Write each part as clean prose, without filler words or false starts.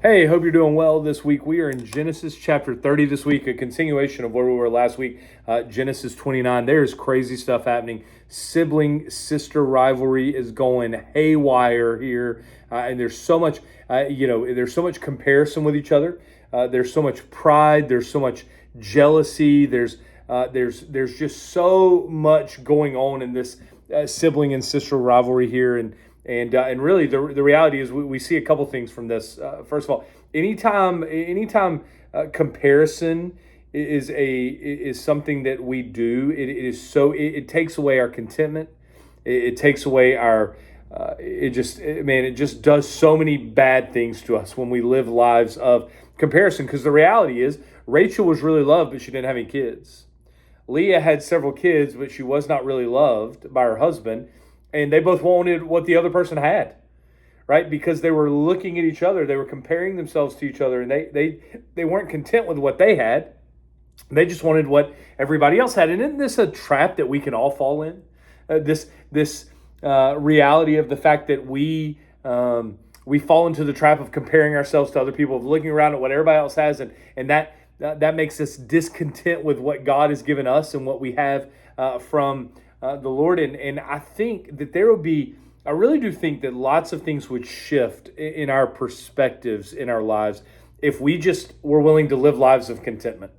Hey, hope you're doing well this week. We are in Genesis chapter 30 this week, a continuation of where we were last week, Genesis 29. There's crazy stuff happening. Sibling sister rivalry is going haywire here. And there's so much, there's so much comparison with each other. There's so much pride. There's so much jealousy. There's just so much going on in this sibling and sister rivalry here. And really, the reality is we see a couple things from this. First of all, anytime comparison is something that we do, it takes away our contentment. It takes away our it just does so many bad things to us when we live lives of comparison. Because the reality is, Rachel was really loved, but she didn't have any kids. Leah had several kids, but she was not really loved by her husband. And they both wanted what the other person had, right? Because they were looking at each other. They were comparing themselves to each other. And they weren't content with what they had. They just wanted what everybody else had. And isn't this a trap that we can all fall in? This reality of the fact that we fall into the trap of comparing ourselves to other people, of looking around at what everybody else has. And that makes us discontent with what God has given us and what we have from the Lord. And I think that I really do think that lots of things would shift in our perspectives in our lives if we just were willing to live lives of contentment.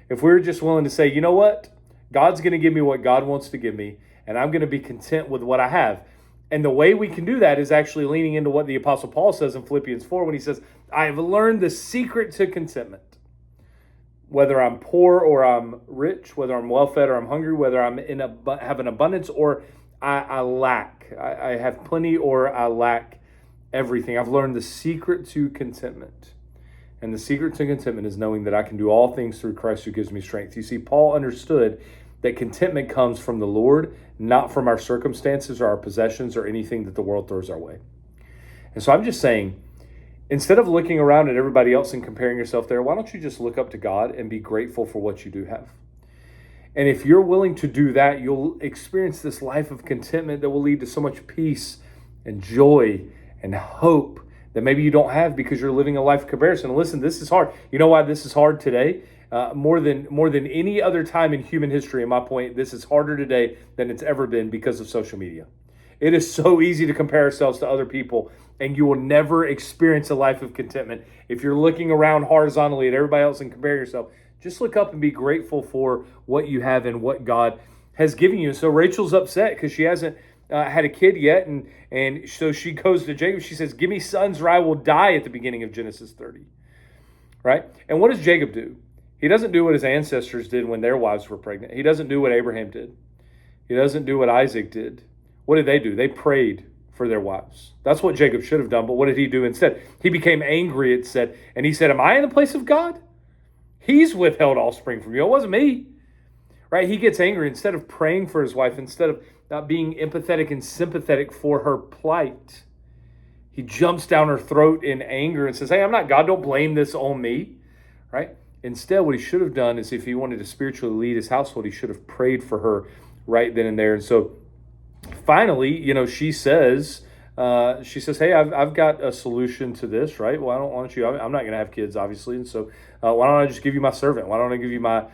If we were just willing to say, you know what? God's going to give me what God wants to give me, and I'm going to be content with what I have. And the way we can do that is actually leaning into what the Apostle Paul says in Philippians 4 when he says, I have learned the secret to contentment. Whether I'm poor or I'm rich, whether I'm well-fed or I'm hungry, whether I'm have an abundance or I lack. I have plenty or I lack everything. I've learned the secret to contentment. And the secret to contentment is knowing that I can do all things through Christ who gives me strength. You see, Paul understood that contentment comes from the Lord, not from our circumstances or our possessions or anything that the world throws our way. And so I'm just saying, instead of looking around at everybody else and comparing yourself there, why don't you just look up to God and be grateful for what you do have? And if you're willing to do that, you'll experience this life of contentment that will lead to so much peace and joy and hope that maybe you don't have because you're living a life of comparison. And listen, this is hard. You know why this is hard today? More than any other time in human history, in my point, this is harder today than it's ever been because of social media. It is so easy to compare ourselves to other people, and you will never experience a life of contentment. If you're looking around horizontally at everybody else and compare yourself, just look up and be grateful for what you have and what God has given you. So Rachel's upset because she hasn't had a kid yet, and so she goes to Jacob. She says, give me sons or I will die, at the beginning of Genesis 30, right? And what does Jacob do? He doesn't do what his ancestors did when their wives were pregnant. He doesn't do what Abraham did. He doesn't do what Isaac did. What did they do? They prayed for their wives. That's what Jacob should have done. But what did he do instead? He became angry, it said. And he said, am I in the place of God? He's withheld offspring from you. It wasn't me. Right? He gets angry. Instead of praying for his wife, instead of not being empathetic and sympathetic for her plight, he jumps down her throat in anger and says, hey, I'm not God. Don't blame this on me. Right? Instead, what he should have done is, if he wanted to spiritually lead his household, he should have prayed for her right then and there. And so finally, she says, hey, I've got a solution to this, right? Why don't you, I'm not going to have kids, obviously. And so why don't I just give you my servant? Why don't I give you my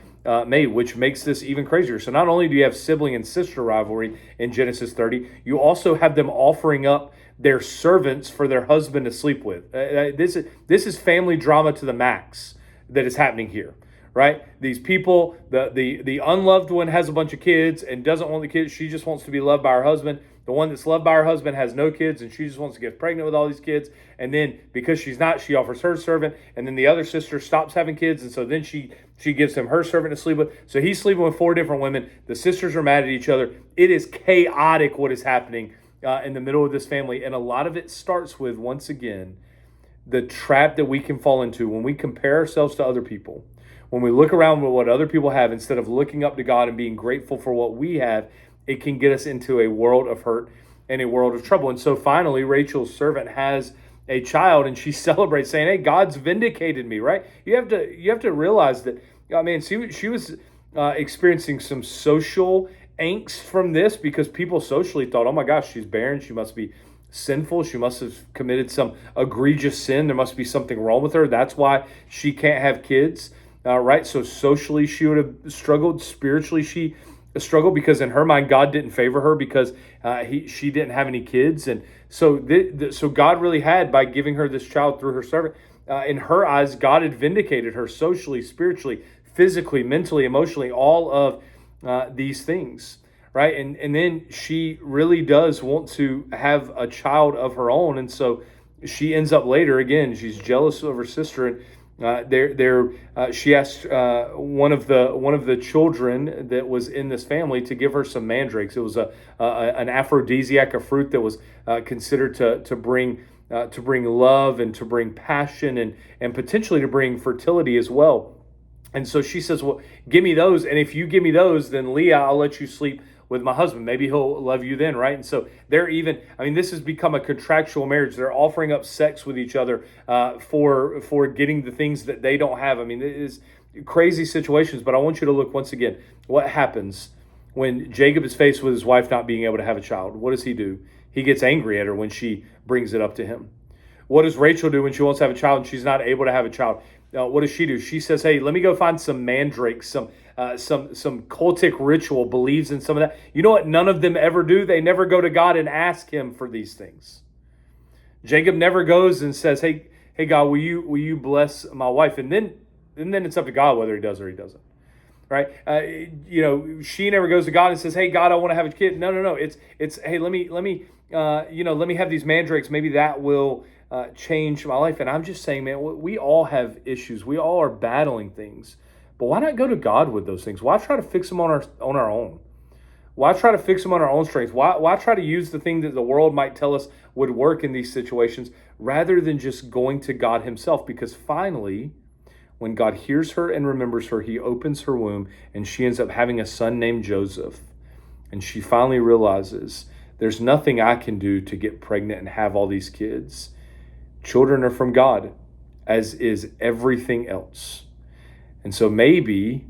maid, which makes this even crazier. So not only do you have sibling and sister rivalry in Genesis 30, you also have them offering up their servants for their husband to sleep with. This is family drama to the max that is happening here. Right? These people, the unloved one has a bunch of kids and doesn't want the kids. She just wants to be loved by her husband. The one that's loved by her husband has no kids and she just wants to get pregnant with all these kids. And then because she's not, she offers her servant. And then the other sister stops having kids. And so then she gives him her servant to sleep with. So he's sleeping with 4 different women. The sisters are mad at each other. It is chaotic what is happening in the middle of this family. And a lot of it starts with, once again, the trap that we can fall into when we compare ourselves to other people. When we look around at what other people have, instead of looking up to God and being grateful for what we have, it can get us into a world of hurt and a world of trouble. And so finally, Rachel's servant has a child, and she celebrates, saying, hey, God's vindicated me, right? You have to realize that, she was experiencing some social angst from this, because people socially thought, oh my gosh, she's barren. She must be sinful. She must have committed some egregious sin. There must be something wrong with her. That's why she can't have kids, right? So socially, she would have struggled. Spiritually, she struggled because in her mind, God didn't favor her because she didn't have any kids. And so, so God really had, by giving her this child through her servant, in her eyes, God had vindicated her socially, spiritually, physically, mentally, emotionally, all of these things, right? And then she really does want to have a child of her own, and so she ends up later, again, she's jealous of her sister, and she asked one of the children that was in this family to give her some mandrakes. It was an aphrodisiac, a fruit that was considered to bring love and to bring passion and potentially to bring fertility as well. And so she says, well, give me those. And if you give me those, then Leah, I'll let you sleep with my husband. Maybe he'll love you then, right? And so this has become a contractual marriage. They're offering up sex with each other for getting the things that they don't have. I mean, it is crazy situations, but I want you to look once again. What happens when Jacob is faced with his wife not being able to have a child? What does he do? He gets angry at her when she brings it up to him. What does Rachel do when she wants to have a child and she's not able to have a child? What does she do? She says, hey, let me go find some mandrakes, some cultic ritual, believes in some of that. You know what none of them ever do? They never go to God and ask him for these things. Jacob never goes and says, hey God, will you bless my wife? And then it's up to God whether he does or he doesn't. Right? She never goes to God and says, hey God, I want to have a kid. No. It's hey, let me have these mandrakes. Maybe that will change my life. And I'm just saying, man, we all have issues. We all are battling things. But why not go to God with those things? Why try to fix them on our own? Why try to fix them on our own strength? Why try to use the thing that the world might tell us would work in these situations rather than just going to God himself? Because finally, when God hears her and remembers her, he opens her womb and she ends up having a son named Joseph. And she finally realizes there's nothing I can do to get pregnant and have all these kids. Children are from God, as is everything else. And so maybe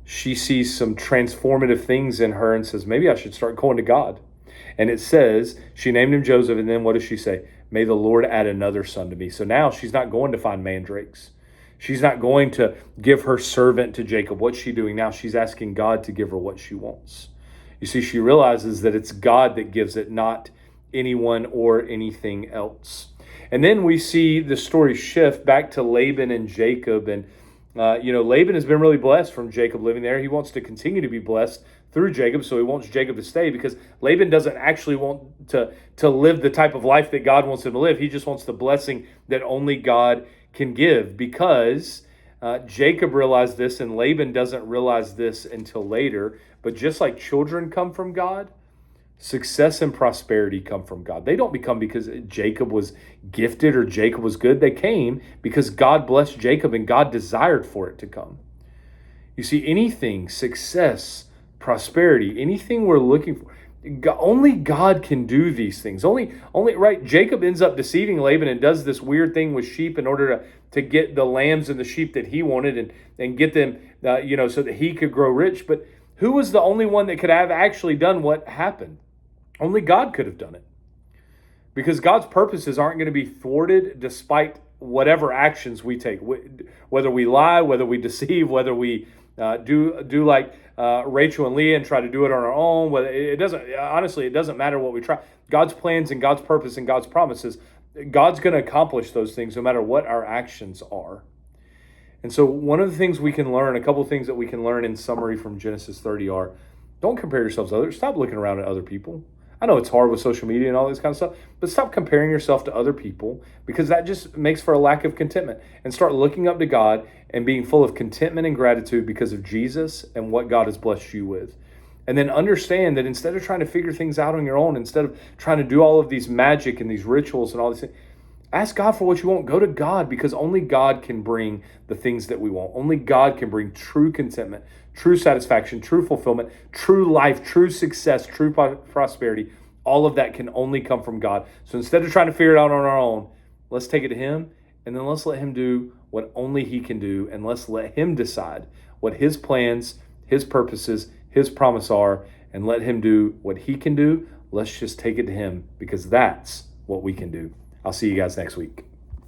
she sees some transformative things in her and says, maybe I should start going to God. And it says she named him Joseph. And then what does she say? May the Lord add another son to me. So now she's not going to find mandrakes. She's not going to give her servant to Jacob. What's she doing now? She's asking God to give her what she wants. You see, she realizes that it's God that gives it, not anyone or anything else. And then we see the story shift back to Laban and Jacob. And, Laban has been really blessed from Jacob living there. He wants to continue to be blessed through Jacob, so he wants Jacob to stay because Laban doesn't actually want to live the type of life that God wants him to live. He just wants the blessing that only God can give, because Jacob realized this and Laban doesn't realize this until later. But just like children come from God, success and prosperity come from God. They don't become because Jacob was gifted or Jacob was good. They came because God blessed Jacob and God desired for it to come. You see, anything, success, prosperity, anything we're looking for, only God can do these things. Only, right? Jacob ends up deceiving Laban and does this weird thing with sheep in order to get the lambs and the sheep that he wanted and get them, so that he could grow rich. But who was the only one that could have actually done what happened? Only God could have done it. Because God's purposes aren't going to be thwarted despite whatever actions we take. Whether we lie, whether we deceive, whether we do like Rachel and Leah and try to do it on our own. It doesn't matter what we try. God's plans and God's purpose and God's promises, God's going to accomplish those things no matter what our actions are. And so one of the things we can learn, a couple of things that we can learn in summary from Genesis 30 are, don't compare yourselves to others. Stop looking around at other people. I know it's hard with social media and all this kind of stuff, but stop comparing yourself to other people, because that just makes for a lack of contentment. And start looking up to God and being full of contentment and gratitude because of Jesus and what God has blessed you with. And then understand that instead of trying to figure things out on your own, instead of trying to do all of these magic and these rituals and all these things, ask God for what you want. Go to God, because only God can bring the things that we want. Only God can bring true contentment, true satisfaction, true fulfillment, true life, true success, true prosperity. All of that can only come from God. So instead of trying to figure it out on our own, let's take it to Him, and then let's let Him do what only He can do, and let's let Him decide what His plans, His purposes, His promise are, and let Him do what He can do. Let's just take it to Him, because that's what we can do. I'll see you guys next week.